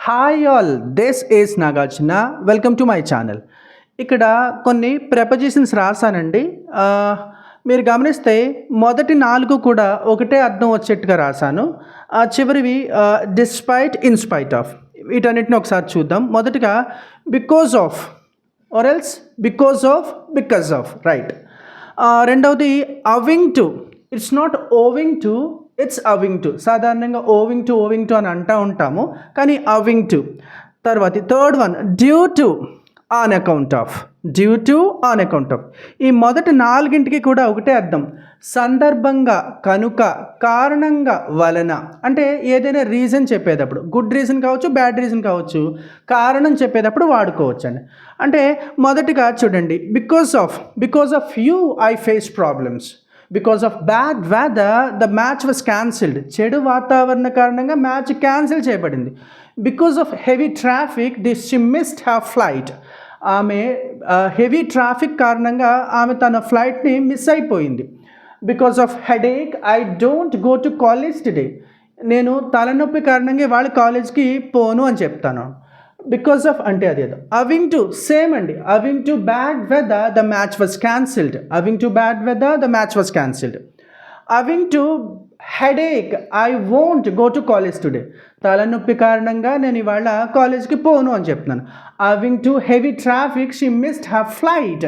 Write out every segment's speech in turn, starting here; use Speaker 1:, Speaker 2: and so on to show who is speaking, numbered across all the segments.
Speaker 1: Hi all, this is Nagarjuna. Welcome to my channel. ఇక్కడ కొన్ని ప్రెపోజిషన్స్ రాశానండి. మీరు గమనిస్తే మొదటి 4 కూడా ఒకటే అర్థం వచ్చేట్టుగా రాశాను. చివరివి డిస్పైట్, ఇన్స్పైట్ ఆఫ్, వీటన్నిటిని ఒకసారి చూద్దాం. మొదటిగా because of or else because of, because of, right. రెండవది owing to, it's not owing to, it's owing to. సాధారణంగా ఓవింగ్ టు అని అంటూ ఉంటాము, కానీ అవింగ్ టు. తర్వాత third one due to, on account of, due to, on account of. ఈ మొదటి 4ంటికి కూడా ఒకటే అర్థం, సందర్భంగా, కనుక, కారణంగా, వలన. అంటే ఏదైనా రీజన్ చెప్పేటప్పుడు, గుడ్ రీజన్ కావచ్చు, బ్యాడ్ రీజన్ కావచ్చు, కారణం చెప్పేటప్పుడు వాడుకోవచ్చు అండి. అంటే మొదటిగా చూడండి, because of you I face problems. Because of bad weather the match was cancelled. చెడు వాతావరణ కారణంగా మ్యాచ్ క్యాన్సిల్ చేయబడింది. Because of heavy traffic she missed her flight. ఆమె హెవీ ట్రాఫిక్ కారణంగా ఆమె తన ఫ్లైట్ని మిస్ అయిపోయింది. Because of headache I don't go to college today. నేను తలనొప్పి కారణంగా వాళ్ళ కాలేజ్కి పోను అని చెప్తాను. బికాస్ ఆఫ్ అంటే అదేదో. అవింగ్ టు, సేమ్ అండి. Owing to bad weather the match was cancelled. Owing to bad weather the match was cancelled. Owing to headache I won't go to college today. తలనొప్పి కారణంగా నేను ఇవాళ కాలేజ్కి పోను అని చెప్తున్నాను. Owing to heavy traffic she missed her flight.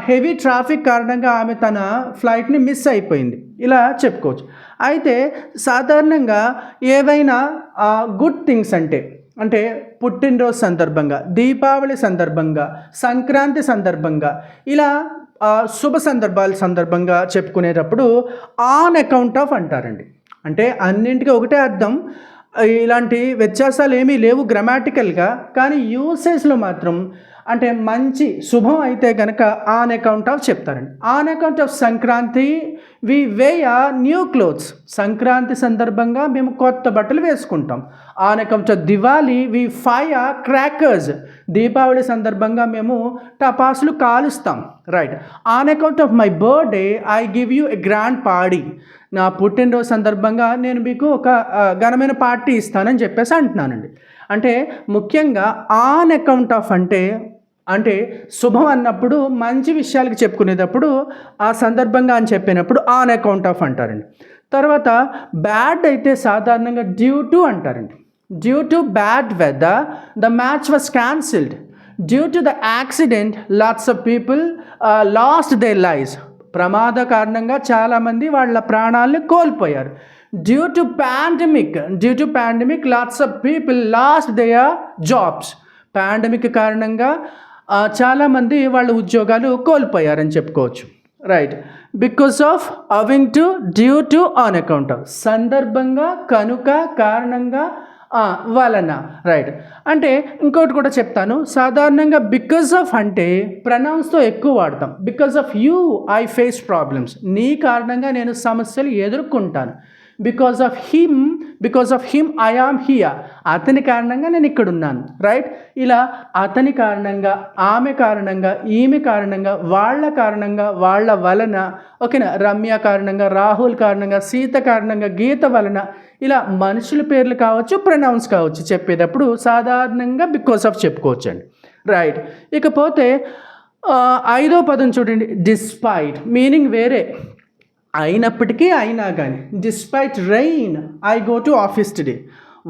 Speaker 1: Heavy traffic కారణంగా ఆమె తన ఫ్లైట్ని మిస్ అయిపోయింది. ఇలా చెప్పుకోవచ్చు. అయితే సాధారణంగా ఏవైనా గుడ్ థింగ్స్ అంటే పుట్టినరోజు సందర్భంగా, దీపావళి సందర్భంగా, సంక్రాంతి సందర్భంగా, ఇలా శుభ సందర్భాల సందర్భంగా చెప్పుకునేటప్పుడు ఆన్ అకౌంట్ ఆఫ్ అంటారండి. అంటే అన్నింటికీ ఒకటే అర్థం, ఇలాంటి వ్యత్యాసాలు ఏమీ లేవు గ్రామాటికల్గా, కానీ యూసేజ్లో మాత్రం అంటే మంచి శుభం అయితే కనుక ఆన్ అకౌంట్ ఆఫ్ చెప్తారండి. On account of Sankranti we wear new clothes. Sankranti సందర్భంగా మేము కొత్త బట్టలు వేసుకుంటాం. On account of Diwali we fire crackers. Deepavali సందర్భంగా మేము టపాసులు కాలుస్తాం, right. On account of my birthday I give you a grand party. నా పుట్టినరోజు సందర్భంగా నేను మీకు ఒక ఘనమైన పార్టీ ఇస్తానని చెప్పేసి అంటున్నానండి. అంటే ముఖ్యంగా ఆన్ అకౌంట్ ఆఫ్ అంటే శుభం అన్నప్పుడు, మంచి విషయాలకి చెప్పుకునేటప్పుడు ఆ సందర్భంగా అని చెప్పినప్పుడు ఆన్ అకౌంట్ ఆఫ్ అంటారండి. తర్వాత బ్యాడ్ అయితే సాధారణంగా డ్యూ టు అంటారండి. Due to bad weather the match was cancelled. Due to the accident lots of people lost their lives. ప్రమాద కారణంగా చాలామంది వాళ్ళ ప్రాణాలను కోల్పోయారు. Due to pandemic lots of people lost their jobs. Pandemic కారణంగా చాలామంది వాళ్ళ ఉద్యోగాలు కోల్పోయారని చెప్పుకోవచ్చు, right. Because of, owing to, due to, on account of. సందర్భంగా, కనుక, కారణంగా, వలన, రైట్. అంటే ఇంకోటి కూడా చెప్తాను. సాధారణంగా బికాస్ ఆఫ్ అంటే ప్రనౌన్స్తో ఎక్కువ వాడతాం. Because of you I face problems. నీ కారణంగా నేను సమస్యలు ఎదుర్కొంటాను. Because of him I am here. అతని కారణంగా నేను ఇక్కడ ఉన్నాను, రైట్. ఇలా అతని కారణంగా, ఆమె కారణంగా, ఈమె కారణంగా, వాళ్ళ కారణంగా, వాళ్ళ వలన, ఓకేనా. రమ్య కారణంగా, రాహుల్ కారణంగా, సీత కారణంగా, గీత వలన, ఇలా మనుషుల పేర్లు కావచ్చు, ప్రొనౌన్స్ కావచ్చు చెప్పేటప్పుడు సాధారణంగా బికాస్ ఆఫ్ చెప్పుకోవచ్చండి, రైట్. ఇకపోతే 5వ పదం చూడండి, డిస్పైట్. మీనింగ్ వేరే, అయినప్పటికీ, అయినా కానీ. Despite rain I go to office today.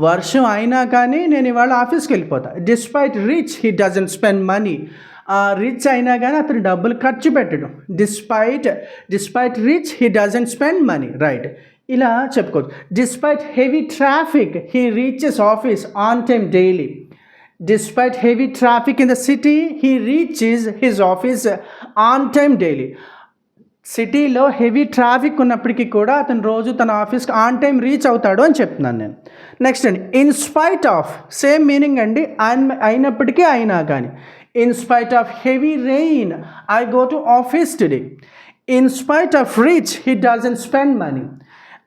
Speaker 1: వర్షం అయినా కానీ నేను ఇవాళ ఆఫీస్కి వెళ్ళిపోతా. Despite rich he doesn't spend money. Rich అయినా కానీ అతను డబ్బులు ఖర్చు పెట్టడం. Despite rich he doesn't spend money, right. ఇలా చెప్పుకోవచ్చు. Despite heavy traffic he reaches office on time daily. Despite heavy traffic in the city, he reaches his office on time daily. సిటీలో heavy traffic ఉన్నప్పటికీ కూడా అతను రోజు తన ఆఫీస్కి on time reach అవుతాడు అని చెప్తున్నాను నేను. నెక్స్ట్ అండి, ఇన్స్పైట్ ఆఫ్. సేమ్ మీనింగ్ అండి, అయినప్పటికీ, అయినా కానీ. In spite of heavy rain I go to office today. In spite of rich he doesn't spend money.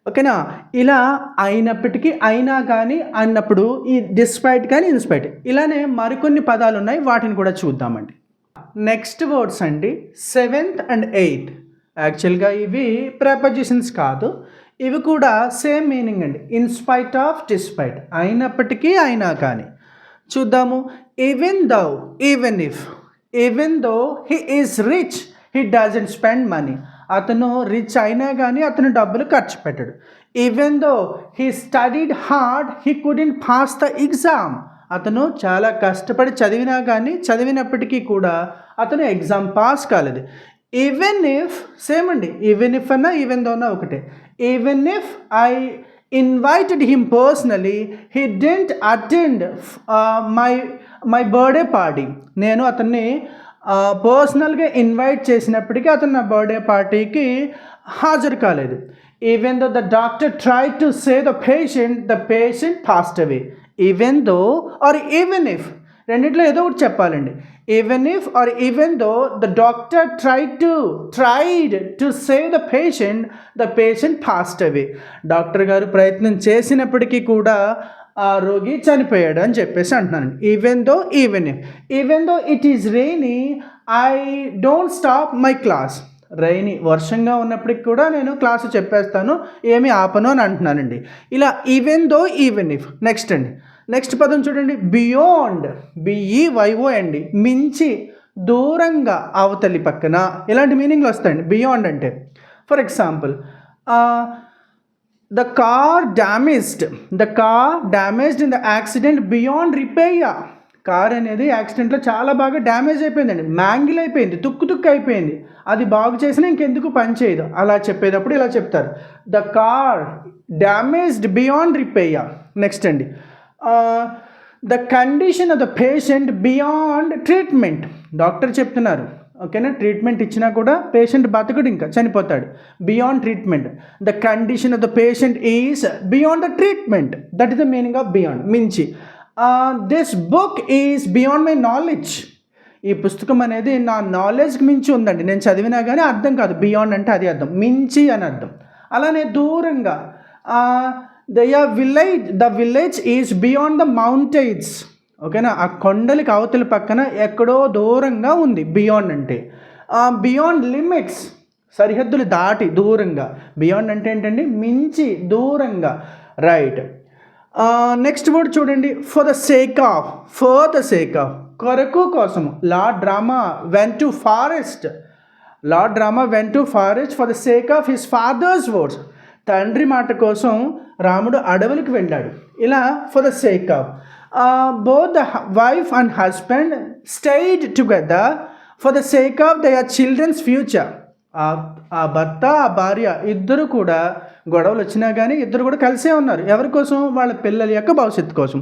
Speaker 1: ఓకేనా. ఇలా అయినప్పటికీ, అయినా కానీ అన్నప్పుడు ఈ డిస్పైట్ కానీ, ఇన్స్పైట్, ఇలానే మరికొన్ని పదాలు ఉన్నాయి, వాటిని కూడా చూద్దామండి. నెక్స్ట్ వర్డ్స్ అండి, 7th and 8th. యాక్చువల్గా ఇవి ప్రెపోజిషన్స్ కాదు, ఇవి కూడా సేమ్ మీనింగ్ అండి. ఇన్స్పైట్ ఆఫ్, డిస్పైట్, అయినప్పటికీ, అయినా కానీ. చూద్దాము. Even though, even though he is rich he doesn't spend money. అతను రిచ్ అయినా కానీ అతను డబ్బులు ఖర్చు పెట్టాడు. Even though he studied hard he couldn't pass the exam. అతను చాలా కష్టపడి చదివినా కానీ చదివినప్పటికీ కూడా అతను ఎగ్జామ్ పాస్ కాలేదు. ఈవెన్ ఇఫ్, సేమ్ అండి, ఈవెన్ ఇఫ్ అన్నా ఈవెన్ దో అన్నా ఒకటే. Even if I invited him personally he didn't attend my birthday party. నేను అతన్ని పర్సనల్గా ఇన్వైట్ చేసినప్పటికీ అతను నా బర్త్డే పార్టీకి హాజరు కాలేదు. Even though the doctor try to save the patient passed away. Even though or even if, రెండిట్లో ఏదో ఒకటి చెప్పాలండి. Even if or even though the doctor tried to save the patient passed away. Doctor గారు ప్రయత్నం చేసినప్పటికీ కూడా ఆ రోగి చనిపోయాడు అని చెప్పేసి అంటున్నాను. Even though it is rainy I don't stop my class. వర్షంగా ఉన్నప్పటికి కూడా నేను క్లాసు చెప్పేస్తాను, ఏమీ ఆపను అని అంటున్నానండి. ఇలా even though, even if. Next పదం చూడండి. బియాండ్, BEYO అండి, మించి, దూరంగా, అవతలి పక్కన, ఇలాంటి మీనింగ్లు వస్తాయండి బియాండ్ అంటే. For example, the car damaged in the accident beyond repair. Car అనేది యాక్సిడెంట్లో చాలా బాగా డ్యామేజ్ అయిపోయిందండి, మ్యాంగిల్ అయిపోయింది, తుక్కు అయిపోయింది, అది బాగు చేసినా ఇంకెందుకు పని చేయదు. అలా చెప్పేటప్పుడు ఇలా చెప్తారు, the car damaged beyond repair. Next అండి, the condition of the patient beyond treatment. Doctor చెప్తున్నారు, ఓకేనా, ట్రీట్మెంట్ ఇచ్చినా కూడా పేషెంట్ బతకడు, ఇంకా చనిపోతాడు. Beyond treatment, the condition of the patient is beyond the treatment. That is the meaning of beyond, మించి. This book is beyond my knowledge. ఈ పుస్తకం అనేది నా నాలెడ్జ్కి మించి ఉందండి, నేను చదివినా కానీ అర్థం కాదు. బియాండ్ అంటే అది అర్థం, మించి అని అర్థం. అలానే దూరంగా, the village is beyond the mountains. ఓకేనా, ఆ కొండలకి అవతల పక్కన ఎక్కడో దూరంగా ఉంది బియాండ్ అంటే. బియాండ్ లిమిట్స్, సరిహద్దులు దాటి, దూరంగా. బియాండ్ అంటే ఏంటండి, మించి, దూరంగా. రైట్. నెక్స్ట్ వర్డ్ చూడండి. ఫర్ ద సేక్ ఆఫ్, కొరకు, కోసము. Lord Rama went to forest for the sake of his father's words. తండ్రి మాట కోసం రాముడు అడవులకు వెళ్ళాడు. ఇలా for the sake of. Both the wife and husband stayed together for the sake of their children's future. ఆ భర్త, ఆ భార్య ఇద్దరు కూడా గొడవలు వచ్చినా కానీ ఇద్దరు కూడా కలిసే ఉన్నారు. ఎవరి కోసం? వాళ్ళ పిల్లల యొక్క భవిష్యత్తు కోసం.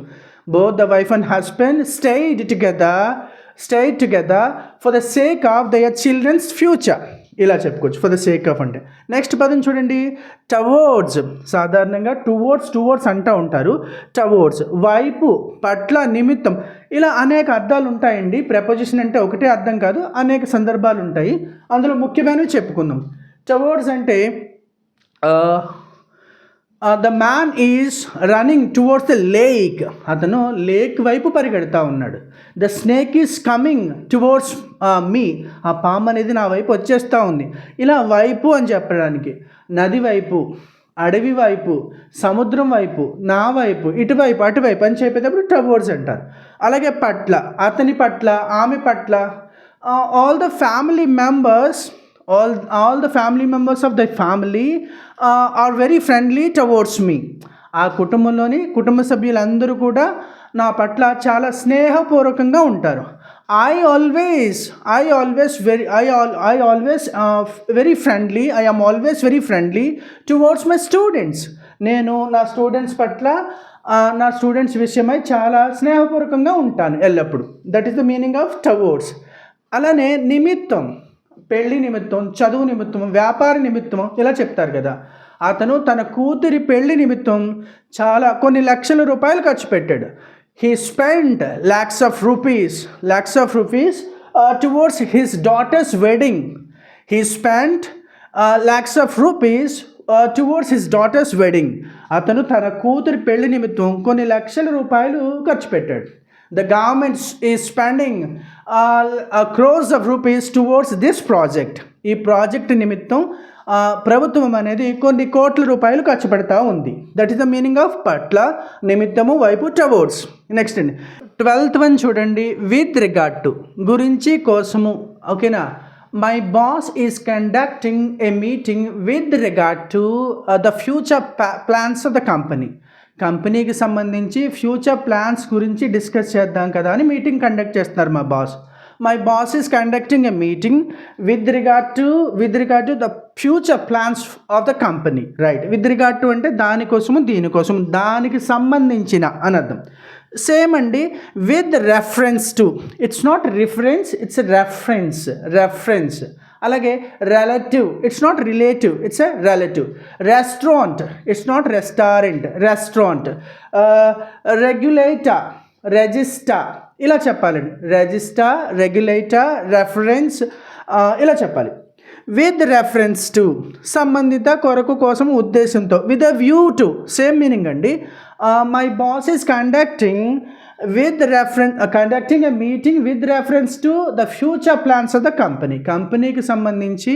Speaker 1: Both the wife and husband stayed together for the sake of their children's future. ఇలా చెప్పుకోవచ్చు ఫర్ ద సేక్ ఆఫ్ అంటే. నెక్స్ట్ పదం చూడండి. టవర్డ్స్. సాధారణంగా టువర్డ్స్ అంటూ ఉంటారు. టవర్డ్స్, వైపు, పట్ల, నిమిత్తం, ఇలా అనేక అర్థాలు ఉంటాయండి. ప్రపోజిషన్ అంటే ఒకటే అర్థం కాదు, అనేక సందర్భాలు ఉంటాయి. అందులో ముఖ్యమైనవి చెప్పుకుందాం. టవర్డ్స్ అంటే the man is running towards the lake. అతను లేక్ వైపు పరిగెడతా ఉన్నాడు. The snake is coming towards me. ఆ పాము అనేది నా వైపు వచ్చేస్తూ ఉంది. ఇలా వైపు అని చెప్పడానికి, నది వైపు, అడవి వైపు, సముద్రం వైపు, నా వైపు, ఇటువైపు, అటువైపు అని చెప్పేటప్పుడు టవర్డ్స్ అంటారు. అలాగే పట్ల, అతని పట్ల, ఆమె పట్ల. All the family members of the family are very friendly towards me. ఆ కుటుంబ సభ్యులందరూ కూడా నా పట్ల చాలా స్నేహపూర్వకంగా ఉంటారు. I am always very friendly towards my students. నేను నా స్టూడెంట్స్ పట్ల, నా స్టూడెంట్స్ విషయమై చాలా స్నేహపూర్వకంగా ఉంటాను ఎల్లప్పుడూ. That is the meaning of towards. అలానే నిమిత్తం, పెళ్లి నిమిత్తం, చదువు నిమిత్తం, వ్యాపార నిమిత్తం, ఇలా చెప్తారు కదా. అతను తన కూతురి పెళ్లి నిమిత్తం కొన్ని లక్షల రూపాయలు ఖర్చు పెట్టాడు. He spent lakhs of rupees towards his daughter's wedding. He spent lakhs of rupees towards his daughter's wedding. అతను తన కూతురి పెళ్లి నిమిత్తం కొన్ని లక్షల రూపాయలు ఖర్చు పెట్టాడు. The government is spending crores of rupees towards this project. ఈ ప్రాజెక్ట్ నిమిత్తం ప్రభుత్వం అనేది కొన్ని కోట్ల రూపాయలు ఖర్చు పెడతా ఉంది. That is the meaning of పట్ల, నిమిత్తము, వైపు, టువర్డ్స్. నెక్స్ట్ అండి 12th వన్ చూడండి, విత్ రిగార్డ్ టు, గురించి, కోసము. ఓకేనా. My boss is conducting A meeting with regard to the future plans of the company. కంపెనీకి సంబంధించి ఫ్యూచర్ ప్లాన్స్ గురించి డిస్కస్ చేద్దాం కదా అని మీటింగ్ కండక్ట్ చేస్తున్నారు మా boss. My boss is conducting a meeting with regard to the future plans of the company. Right. With regard to అంటే దానికోసము, దీనికోసం, దానికి సంబంధించిన అని అర్థం. సేమ్ అండి with reference to, it's not reference, it's reference. అలాగే relative, it's not relative, it's a relative. Restaurant, it's not restaurant. Regulator, register, ఇలా చెప్పాలండి. రిజిస్టర్, రెగ్యులేటర్, రెఫరెన్స్, ఇలా చెప్పాలి. విత్ రెఫరెన్స్ టు, సంబంధిత, కొరకు, కోసం, ఉద్దేశంతో. With a view to, same meaning అండి. My boss is conducting a meeting with reference to the future plans of the company. కంపెనీకి సంబంధించి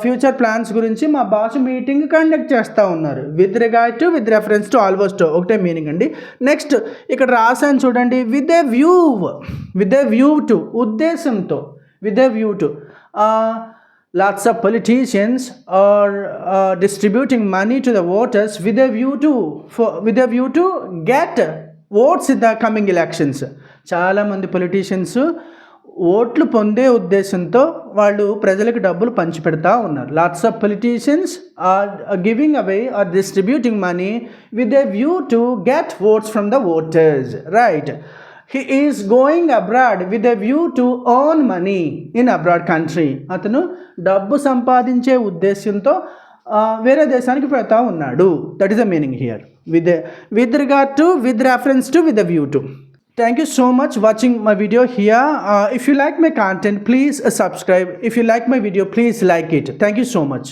Speaker 1: ఫ్యూచర్ ప్లాన్స్ గురించి మా బాస్ మీటింగ్ కండక్ట్ చేస్తూ ఉన్నారు. With regard to, with reference to, almost ఒకటే meaning అండి. Next ఇక్కడ రాసాను చూడండి, విత్ ఏ వ్యూ టు, ఉద్దేశంతో. With a view to, lots of politicians are distributing money to the voters with a view to get votes in the coming elections. చాలామంది politicians ఓట్లు పొందే ఉద్దేశంతో వాళ్ళు ప్రజలకు డబ్బులు పంచిపెడతా ఉన్నారు. Lots of politicians are giving away or distributing money with a view to get votes from the voters. Right. He is going abroad with a view to earn money in abroad country. అతను డబ్బు సంపాదించే ఉద్దేశంతో వేరే దేశానికి పెడతా ఉన్నాడు. That is the meaning here. With regard to, with reference to, with view to. Thank you so much watching my video here. If you like my content, please subscribe. If you like my video, please like it. Thank you so much.